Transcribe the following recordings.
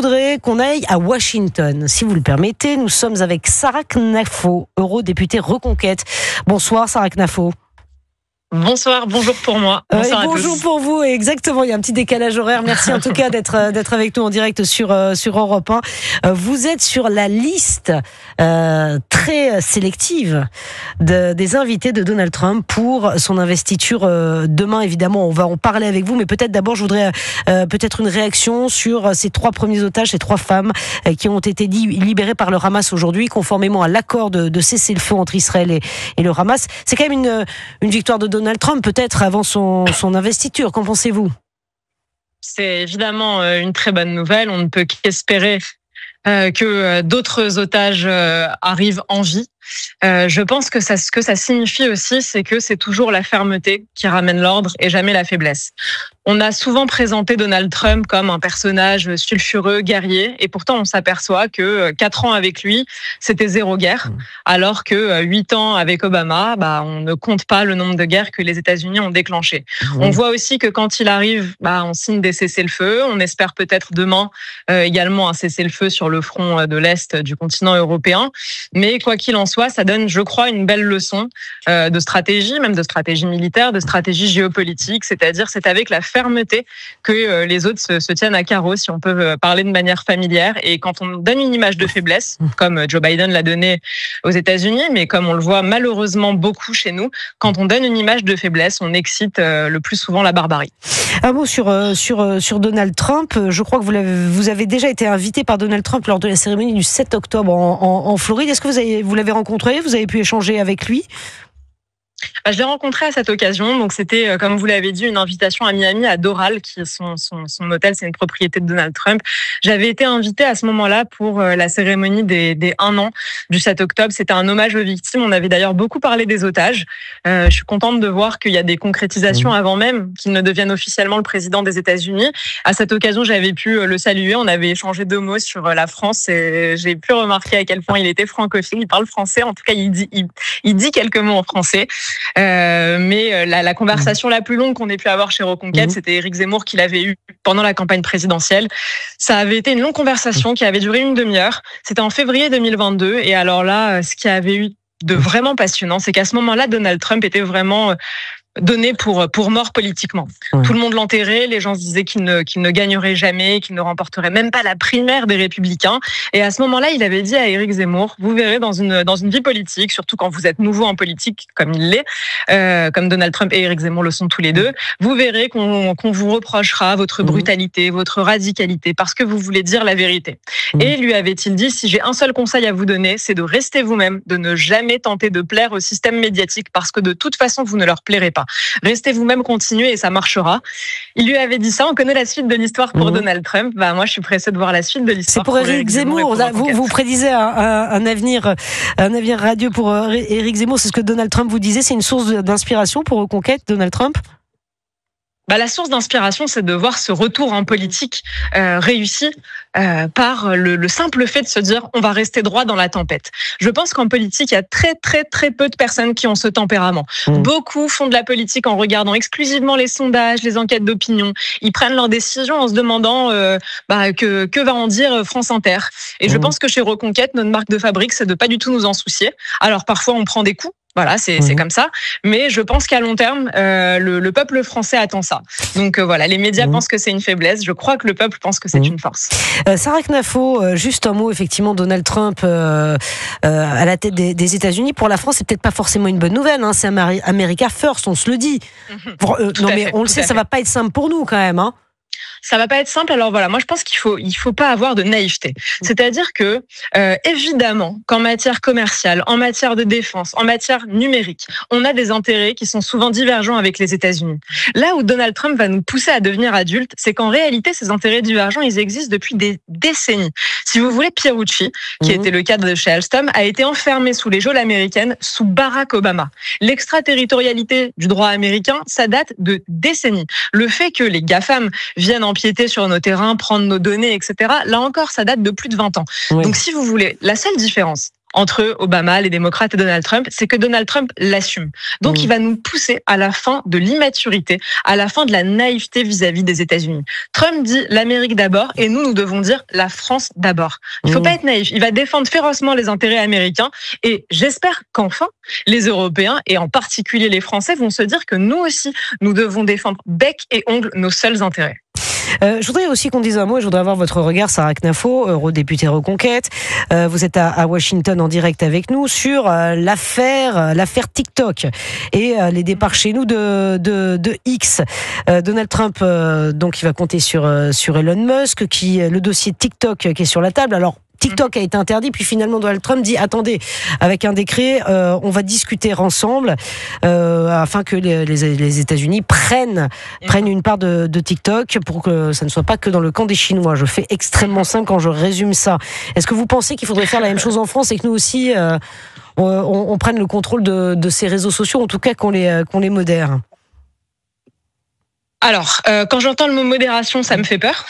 voudrais qu'on aille à Washington. Si vous le permettez, nous sommes avec Sarah Knafo, eurodéputée Reconquête. Bonsoir Sarah Knafo. Bonsoir, bonjour pour moi. Bonsoir bonjour à tous. pour vous, exactement, il y a un petit décalage horaire. Merci en tout cas d'être avec nous en direct sur Europe 1. Vous êtes sur la liste très sélective des invités de Donald Trump pour son investiture demain. Évidemment, on va en parler avec vous, mais peut-être d'abord je voudrais peut-être une réaction sur ces 3 premiers otages, ces 3 femmes qui ont été libérées par le Hamas aujourd'hui, conformément à l'accord de cessez-le-feu entre Israël et le Hamas. C'est quand même une victoire de Donald Trump, peut-être avant son investiture. Qu'en pensez-vous ? C'est évidemment une très bonne nouvelle. On ne peut qu'espérer que d'autres otages arrivent en vie. Je pense que ce que ça signifie aussi, c'est que c'est toujours la fermeté qui ramène l'ordre et jamais la faiblesse. On a souvent présenté Donald Trump comme un personnage sulfureux, guerrier, et pourtant on s'aperçoit que 4 ans avec lui, c'était 0 guerre, alors que 8 ans avec Obama, on ne compte pas le nombre de guerres que les États-Unis ont déclenchées. On voit aussi que quand il arrive, on signe des cessez-le-feu. On espère peut-être demain également un cessez-le-feu sur le front de l'Est du continent européen. Mais quoi qu'il en soit, ça donne, je crois, une belle leçon de stratégie, même de stratégie militaire, de stratégie géopolitique. C'est-à-dire, c'est avec la fermeté que les autres se tiennent à carreau, si on peut parler de manière familière. Et quand on donne une image de faiblesse, comme Joe Biden l'a donné aux États-Unis, mais comme on le voit malheureusement beaucoup chez nous, quand on donne une image de faiblesse, on excite le plus souvent la barbarie. Un mot sur Donald Trump. Je crois que vous avez déjà été invité par Donald Trump lors de la cérémonie du 7 octobre en Floride. Est-ce que vous l'avez rencontré ? Vous avez pu échanger avec lui ? Je l'ai rencontré à cette occasion. Donc c'était, comme vous l'avez dit, une invitation à Miami, à Doral, qui est son hôtel, c'est une propriété de Donald Trump. J'avais été invitée à ce moment-là pour la cérémonie des 1 an du 7 octobre. C'était un hommage aux victimes. On avait d'ailleurs beaucoup parlé des otages. Je suis contente de voir qu'il y a des concrétisations avant même qu'il ne devienne officiellement le président des États-Unis. À cette occasion, j'avais pu le saluer. On avait échangé 2 mots sur la France et j'ai pu remarquer à quel point il était francophile. Il parle français. En tout cas, il dit quelques mots en français. Mais la conversation la plus longue qu'on ait pu avoir chez Reconquête, c'était Éric Zemmour qui l'avait eu pendant la campagne présidentielle. Ça avait été une longue conversation qui avait duré une demi-heure. C'était en février 2022. Et alors là, ce qui avait eu de vraiment passionnant, c'est qu'à ce moment-là, Donald Trump était vraiment donné pour mort politiquement. Tout le monde l'enterrait, les gens se disaient qu'il ne gagnerait jamais, qu'il ne remporterait même pas la primaire des Républicains. Et à ce moment-là, il avait dit à Éric Zemmour, vous verrez dans une vie politique, surtout quand vous êtes nouveau en politique, comme il l'est, comme Donald Trump et Éric Zemmour le sont tous les deux, vous verrez qu'on vous reprochera votre brutalité, votre radicalité, parce que vous voulez dire la vérité. Et lui avait-il dit, si j'ai un seul conseil à vous donner, c'est de rester vous-même, de ne jamais tenter de plaire au système médiatique, parce que de toute façon, vous ne leur plairez pas. Restez vous-même, continuez et ça marchera. Il lui avait dit ça. On connaît la suite de l'histoire pour Donald Trump. Moi, je suis pressée de voir la suite de l'histoire. C'est pour Éric Zemmour. Vous prédisez un avenir radieux pour Éric Zemmour. C'est ce que Donald Trump vous disait. C'est une source d'inspiration pour Reconquête, Donald Trump ? La source d'inspiration, c'est de voir ce retour en politique réussi par le simple fait de se dire on va rester droit dans la tempête. Je pense qu'en politique, il y a très très très peu de personnes qui ont ce tempérament. Beaucoup font de la politique en regardant exclusivement les sondages, les enquêtes d'opinion. Ils prennent leurs décisions en se demandant que va en dire France Inter. Et je pense que chez Reconquête, notre marque de fabrique, c'est de pas du tout nous en soucier. Alors parfois, on prend des coups. Voilà, c'est comme ça. Mais je pense qu'à long terme, le peuple français attend ça. Donc voilà, les médias pensent que c'est une faiblesse. Je crois que le peuple pense que c'est une force. Sarah Knafo, juste un mot, effectivement, Donald Trump à la tête des États-Unis. Pour la France, c'est peut-être pas forcément une bonne nouvelle. C'est America First, on se le dit. On le sait, ça va pas être simple pour nous quand même. Ça va pas être simple. Alors voilà, moi je pense qu'il faut pas avoir de naïveté. C'est-à-dire que évidemment qu'en matière commerciale, en matière de défense, en matière numérique, on a des intérêts qui sont souvent divergents avec les États-Unis. Là où Donald Trump va nous pousser à devenir adultes, c'est qu'en réalité ces intérêts divergents, ils existent depuis des décennies. Si vous voulez, Pierucci, qui était le cadre de chez Alstom, a été enfermé sous les geôles américaines sous Barack Obama. L'extraterritorialité du droit américain, ça date de décennies. Le fait que les GAFAM viennent empiéter sur nos terrains, prendre nos données, etc. Là encore, ça date de plus de 20 ans. Donc si vous voulez, la seule différence entre Obama, les démocrates et Donald Trump, c'est que Donald Trump l'assume. Donc, il va nous pousser à la fin de l'immaturité, à la fin de la naïveté vis-à-vis des États-Unis. Trump dit l'Amérique d'abord et nous devons dire la France d'abord. Il ne faut pas être naïf. Il va défendre férocement les intérêts américains et j'espère qu'enfin, les Européens et en particulier les Français vont se dire que nous aussi, nous devons défendre bec et ongle nos seuls intérêts. Je voudrais aussi qu'on dise un mot, et je voudrais avoir votre regard, Sarah Knafo, eurodéputée Reconquête. Vous êtes à Washington en direct avec nous sur l'affaire TikTok et les départs chez nous de X. Donald Trump, donc, il va compter sur Elon Musk, le dossier TikTok qui est sur la table. Alors, TikTok a été interdit, puis finalement Donald Trump dit attendez, avec un décret, on va discuter ensemble afin que les États-Unis prennent une part de TikTok pour que ça ne soit pas que dans le camp des Chinois. Je fais extrêmement simple quand je résume ça. Est-ce que vous pensez qu'il faudrait faire la même chose en France et que nous aussi on prenne le contrôle de ces réseaux sociaux, en tout cas qu'on les modère? Alors, quand j'entends le mot modération, ça me fait peur.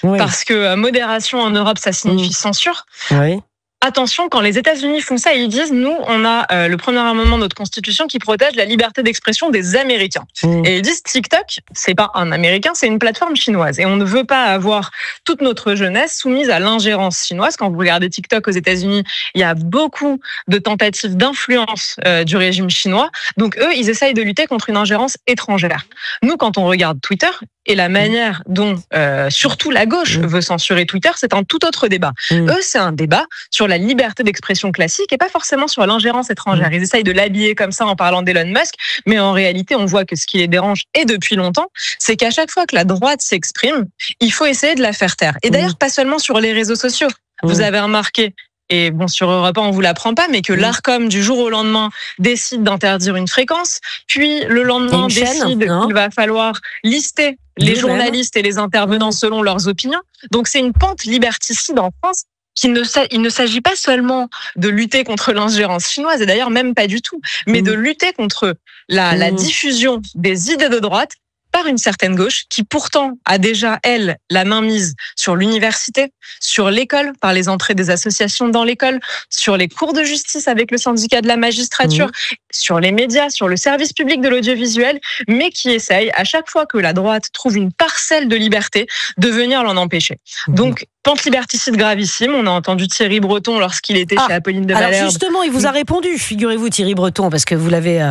Oui. Parce que modération en Europe, ça signifie censure. Oui. Attention, quand les États-Unis font ça, ils disent nous, on a le premier amendement de notre Constitution qui protège la liberté d'expression des Américains. Et ils disent TikTok, c'est pas un Américain, c'est une plateforme chinoise. Et on ne veut pas avoir toute notre jeunesse soumise à l'ingérence chinoise. Quand vous regardez TikTok aux États-Unis, il y a beaucoup de tentatives d'influence du régime chinois. Donc eux, ils essayent de lutter contre une ingérence étrangère. Nous, quand on regarde Twitter, et la manière dont surtout la gauche veut censurer Twitter, c'est un tout autre débat. Eux, c'est un débat sur la liberté d'expression classique et pas forcément sur l'ingérence étrangère. Ils essayent de l'habiller comme ça en parlant d'Elon Musk, mais en réalité, on voit que ce qui les dérange, et depuis longtemps, c'est qu'à chaque fois que la droite s'exprime, il faut essayer de la faire taire. Et d'ailleurs, pas seulement sur les réseaux sociaux. Vous avez remarqué, et bon, sur Europe 1, on vous l'apprend pas, mais que l'Arcom, du jour au lendemain, décide d'interdire une fréquence, puis le lendemain décide qu'il va falloir lister les journalistes et les intervenants selon leurs opinions. Donc c'est une pente liberticide en France. Il ne s'agit pas seulement de lutter contre l'ingérence chinoise, et d'ailleurs même pas du tout, mais de lutter contre la diffusion des idées de droite par une certaine gauche qui pourtant a déjà, elle, la main mise sur l'université, sur l'école, par les entrées des associations dans l'école, sur les cours de justice avec le syndicat de la magistrature, sur les médias, sur le service public de l'audiovisuel, mais qui essaye, à chaque fois que la droite trouve une parcelle de liberté, de venir l'en empêcher. Donc, pente liberticide gravissime. On a entendu Thierry Breton lorsqu'il était chez Apolline de Malherbe. Alors justement, il vous a répondu, figurez-vous, Thierry Breton, parce que vous l'avez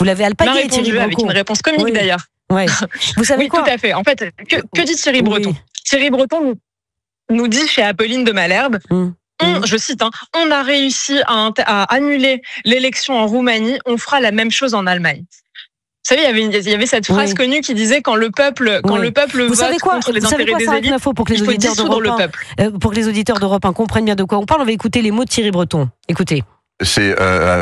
alpagué, Thierry Breton. Avec une réponse comique d'ailleurs. Ouais. Vous savez oui, quoi ? Tout à fait. En fait, que dit Thierry Breton ? Thierry Breton nous dit chez Apolline de Malherbe, je cite, on a réussi à annuler l'élection en Roumanie, on fera la même chose en Allemagne. Vous savez, il y avait cette phrase connue qui disait quand le peuple vote contre les intérêts des élites, il faut dissoudre le peuple. Pour que les auditeurs d'Europe 1 comprennent bien de quoi on parle, on va écouter les mots de Thierry Breton. Écoutez. C'est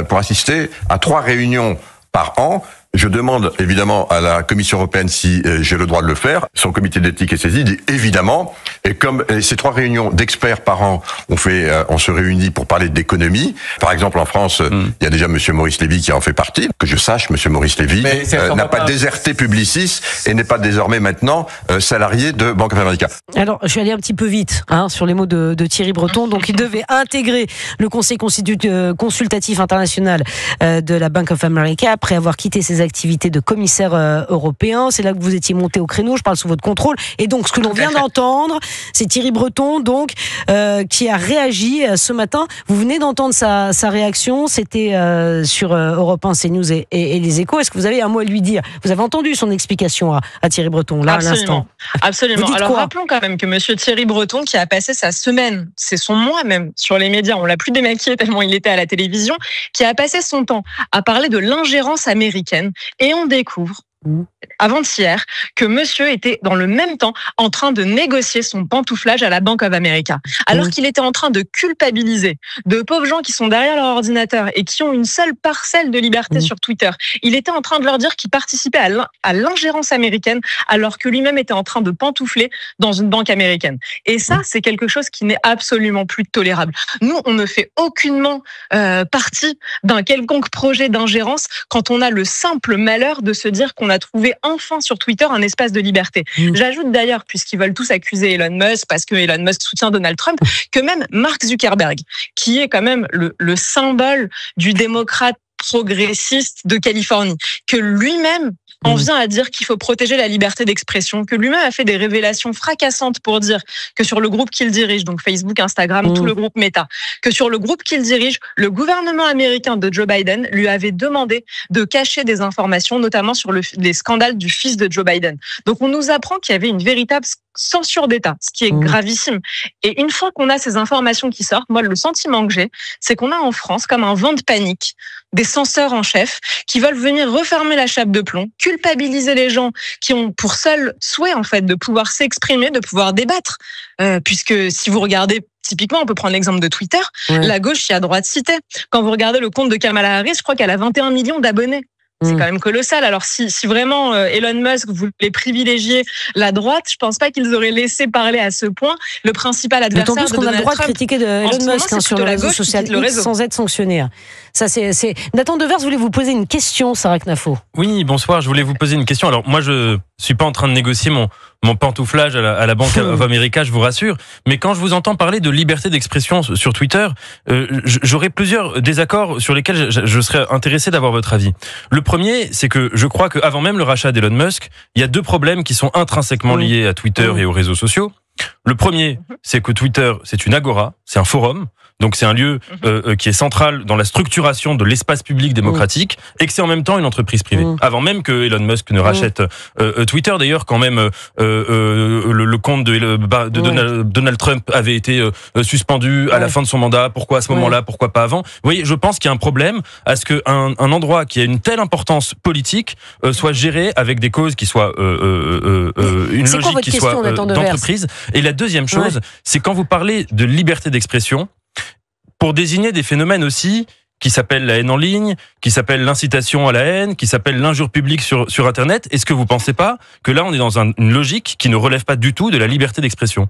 pour assister à 3 réunions par an. Je demande évidemment à la Commission européenne si j'ai le droit de le faire. Son comité d'éthique est saisi, dit évidemment. Et comme ces 3 réunions d'experts par an, on se réunit pour parler d'économie. Par exemple, en France, il y a déjà Monsieur Maurice Lévy qui en fait partie. Que je sache, Monsieur Maurice Lévy n'a pas déserté Publicis et n'est pas désormais maintenant salarié de Bank of America. Alors, je suis allé un petit peu vite sur les mots de Thierry Breton. Donc, il devait intégrer le Conseil consultatif international de la Bank of America après avoir quitté ses activité de commissaire européen. C'est là que vous étiez monté au créneau, je parle sous votre contrôle. Et donc, ce que l'on vient d'entendre, c'est Thierry Breton, donc, qui a réagi ce matin. Vous venez d'entendre sa réaction, c'était sur Europe 1, CNews et les Échos. Est-ce que vous avez un mot à lui dire ? Vous avez entendu son explication à Thierry Breton, là, Absolument. à l'instant. Absolument. Alors, rappelons quand même que monsieur Thierry Breton, qui a passé sa semaine, c'est son mois même, sur les médias, on l'a plus démaquillé tellement il était à la télévision, qui a passé son temps à parler de l'ingérence américaine. Et on découvre, avant-hier, que monsieur était dans le même temps en train de négocier son pantouflage à la Bank of America. Alors qu'il était en train de culpabiliser de pauvres gens qui sont derrière leur ordinateur et qui ont une seule parcelle de liberté sur Twitter. Il était en train de leur dire qu'il participait à l'ingérence américaine alors que lui-même était en train de pantoufler dans une banque américaine. Et ça, c'est quelque chose qui n'est absolument plus tolérable. Nous, on ne fait aucunement partie d'un quelconque projet d'ingérence quand on a le simple malheur de se dire qu'on a trouvé enfin sur Twitter un espace de liberté. J'ajoute d'ailleurs, puisqu'ils veulent tous accuser Elon Musk, parce que Elon Musk soutient Donald Trump, que même Mark Zuckerberg, qui est quand même le symbole du démocrate progressiste de Californie, que lui-même en vient à dire qu'il faut protéger la liberté d'expression, que lui-même a fait des révélations fracassantes pour dire que sur le groupe qu'il dirige, donc Facebook, Instagram, tout le groupe Meta, que sur le groupe qu'il dirige, le gouvernement américain de Joe Biden lui avait demandé de cacher des informations, notamment sur les scandales du fils de Joe Biden. Donc on nous apprend qu'il y avait une véritable censure d'État, ce qui est gravissime. Et une fois qu'on a ces informations qui sortent, moi, le sentiment que j'ai, c'est qu'on a en France, comme un vent de panique, des censeurs en chef qui veulent venir refermer la chape de plomb, culpabiliser les gens qui ont pour seul souhait, en fait, de pouvoir s'exprimer, de pouvoir débattre. Puisque si vous regardez, typiquement, on peut prendre l'exemple de Twitter, la gauche y a droit de citer. Quand vous regardez le compte de Kamala Harris, je crois qu'elle a 21 millions d'abonnés. C'est quand même colossal. Alors si vraiment Elon Musk voulait privilégier la droite, je pense pas qu'ils auraient laissé parler à ce point le principal adversaire de Donald Trump. D'autant plus qu'on a le droit de critiquer Elon Musk sur le réseau social X sans être sanctionné. Ça, c'est... Nathan Devers voulait vous poser une question, Sarah Knafo. Oui, bonsoir. Je voulais vous poser une question. Alors moi, je suis pas en train de négocier mon pantouflage à la Bank of America, je vous rassure. Mais quand je vous entends parler de liberté d'expression sur Twitter, j'aurais plusieurs désaccords sur lesquels je serais intéressé d'avoir votre avis. Le premier, c'est que je crois qu'avant même le rachat d'Elon Musk, il y a deux problèmes qui sont intrinsèquement liés à Twitter et aux réseaux sociaux. Le premier, c'est que Twitter, c'est une agora, c'est un forum. Donc c'est un lieu qui est central dans la structuration de l'espace public démocratique et que c'est en même temps une entreprise privée. Avant même que Elon Musk ne rachète Twitter, d'ailleurs, quand même le compte de Donald Trump avait été suspendu à la fin de son mandat. Pourquoi à ce moment-là? Pourquoi pas avant? Vous voyez, je pense qu'il y a un problème à ce qu'un endroit qui a une telle importance politique soit géré avec des causes qui soient une logique qui soit d'entreprise. Et la deuxième chose, c'est quand vous parlez de liberté d'expression, pour désigner des phénomènes aussi qui s'appellent la haine en ligne, qui s'appellent l'incitation à la haine, qui s'appellent l'injure publique sur Internet. Est-ce que vous pensez pas que là, on est dans une logique qui ne relève pas du tout de la liberté d'expression?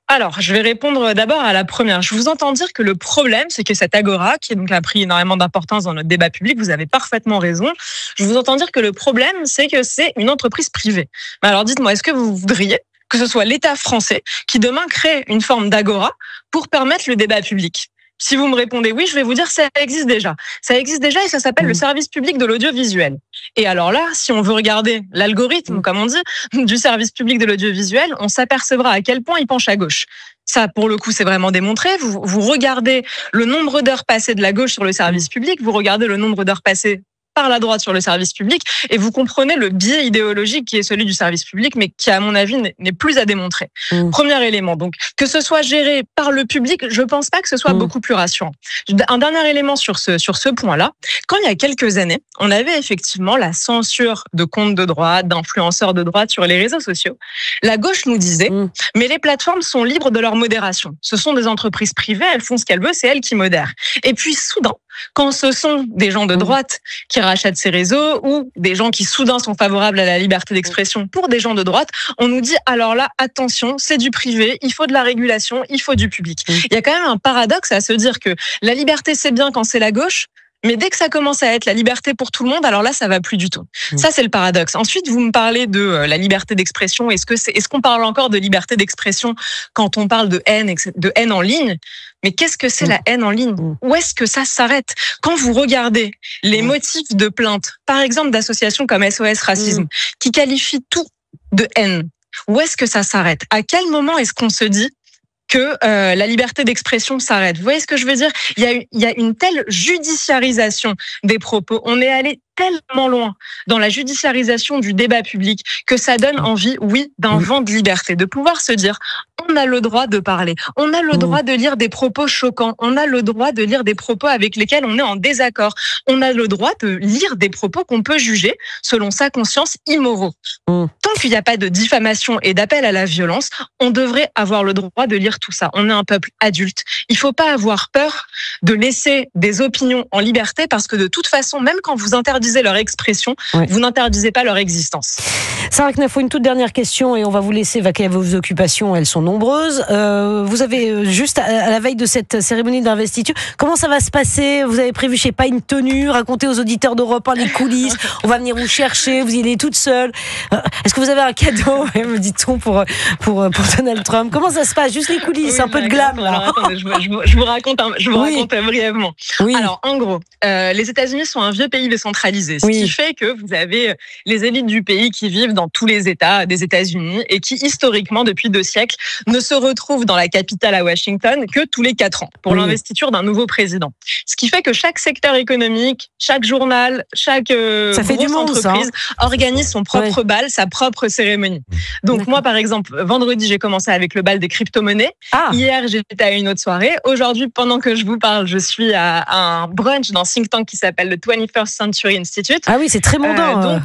Alors, je vais répondre d'abord à la première. Je vous entends dire que le problème, c'est que cette agora, qui donc a pris énormément d'importance dans notre débat public, vous avez parfaitement raison. Je vous entends dire que le problème, c'est que c'est une entreprise privée. Mais alors, dites-moi, est-ce que vous voudriez que ce soit l'État français qui demain crée une forme d'agora pour permettre le débat public? Si vous me répondez oui, je vais vous dire ça existe déjà. Ça existe déjà et ça s'appelle le service public de l'audiovisuel. Et alors là, si on veut regarder l'algorithme, comme on dit, du service public de l'audiovisuel, on s'apercevra à quel point il penche à gauche. Ça, pour le coup, c'est vraiment démontré. Vous regardez le nombre d'heures passées de la gauche sur le service public, vous regardez le nombre d'heures passées par la droite sur le service public, et vous comprenez le biais idéologique qui est celui du service public, mais qui, à mon avis, n'est plus à démontrer. Premier élément, donc, que ce soit géré par le public, je pense pas que ce soit beaucoup plus rassurant. Un dernier élément sur ce point-là, quand il y a quelques années, on avait effectivement la censure de comptes de droite, d'influenceurs de droite sur les réseaux sociaux, la gauche nous disait, mais les plateformes sont libres de leur modération. Ce sont des entreprises privées, elles font ce qu'elles veulent, c'est elles qui modèrent. Et puis, soudain, quand ce sont des gens de droite qui rachètent ces réseaux ou des gens qui soudain sont favorables à la liberté d'expression pour des gens de droite, on nous dit alors là, attention, c'est du privé, il faut de la régulation, il faut du public. Il y a quand même un paradoxe à se dire que la liberté c'est bien quand c'est la gauche, mais dès que ça commence à être la liberté pour tout le monde, alors là, ça va plus du tout. Ça, c'est le paradoxe. Ensuite, vous me parlez de la liberté d'expression. Est-ce qu'on parle encore de liberté d'expression quand on parle de haine en ligne? Mais qu'est-ce que c'est la haine en ligne? Où est-ce que ça s'arrête? Quand vous regardez les motifs de plainte, par exemple d'associations comme SOS Racisme, qui qualifient tout de haine, où est-ce que ça s'arrête? À quel moment est-ce qu'on se dit que la liberté d'expression s'arrête? Vous voyez ce que je veux dire? Il y a une telle judiciarisation des propos. On est allé tellement loin dans la judiciarisation du débat public que ça donne envie, oui, d'un vent de liberté, de pouvoir se dire on a le droit de parler, on a le droit de lire des propos choquants, on a le droit de lire des propos avec lesquels on est en désaccord, on a le droit de lire des propos qu'on peut juger, selon sa conscience, immoraux. Tant qu'il n'y a pas de diffamation et d'appel à la violence, on devrait avoir le droit de lire tout ça. On est un peuple adulte. Il ne faut pas avoir peur de laisser des opinions en liberté parce que de toute façon, même quand vous interdisez interdisez leur expression, vous n'interdisez pas leur existence. Sarah Knafo, une toute dernière question et on va vous laisser vaquer à vos occupations, elles sont nombreuses. Vous avez juste à la veille de cette cérémonie d'investiture, comment ça va se passer? Vous avez prévu, je sais pas, une tenue, raconter aux auditeurs d'Europe 1 les coulisses, on va venir vous chercher, vous y allez toute seule. Est-ce que vous avez un cadeau, me dit-on, pour Donald Trump? Comment ça se passe? Juste les coulisses, un peu de glam là. Alors, attendez, je vous raconte brièvement. Oui. Alors en gros, les États-Unis sont un vieux pays décentralisé, ce qui fait que vous avez les élites du pays qui vivent dans tous les États des États-Unis et qui historiquement depuis 2 siècles ne se retrouvent dans la capitale à Washington que tous les 4 ans pour l'investiture d'un nouveau président. Ce qui fait que chaque secteur économique, chaque journal, chaque grosse entreprise organise son propre bal, sa propre cérémonie. Donc moi par exemple, vendredi j'ai commencé avec le bal des crypto-monnaies. Hier j'étais à une autre soirée. Aujourd'hui pendant que je vous parle, je suis à un brunch d'un think tank qui s'appelle le 21st Century Institute. Ah oui, c'est très mondain.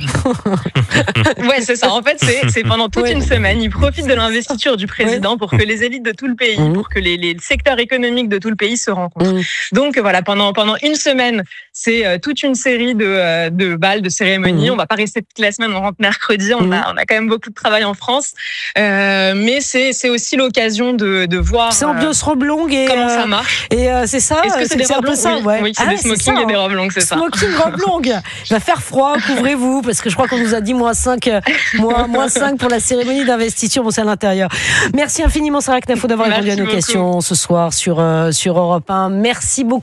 Ouais, c'est ça. En fait, c'est pendant toute une semaine. Ils profitent de l'investiture du président pour que les élites de tout le pays, pour que les secteurs économiques de tout le pays se rencontrent. Donc voilà, pendant une semaine, c'est toute une série de balles, de cérémonies. On va pas rester toute la semaine, on rentre mercredi. On a quand même beaucoup de travail en France. Mais c'est aussi l'occasion de voir. C'est ambiance robe longue et comment ça marche. Et c'est ça. Est-ce que c'est des robes longues? Oui, c'est des smokings et des robes longues, c'est ça. Smoking, robe longue. Il va faire froid, couvrez-vous, parce que je crois qu'on nous a dit -5 pour la cérémonie d'investiture. Bon, c'est à l'intérieur. Merci infiniment, Sarah Knafo, d'avoir répondu à nos questions ce soir sur Europe 1. Merci beaucoup.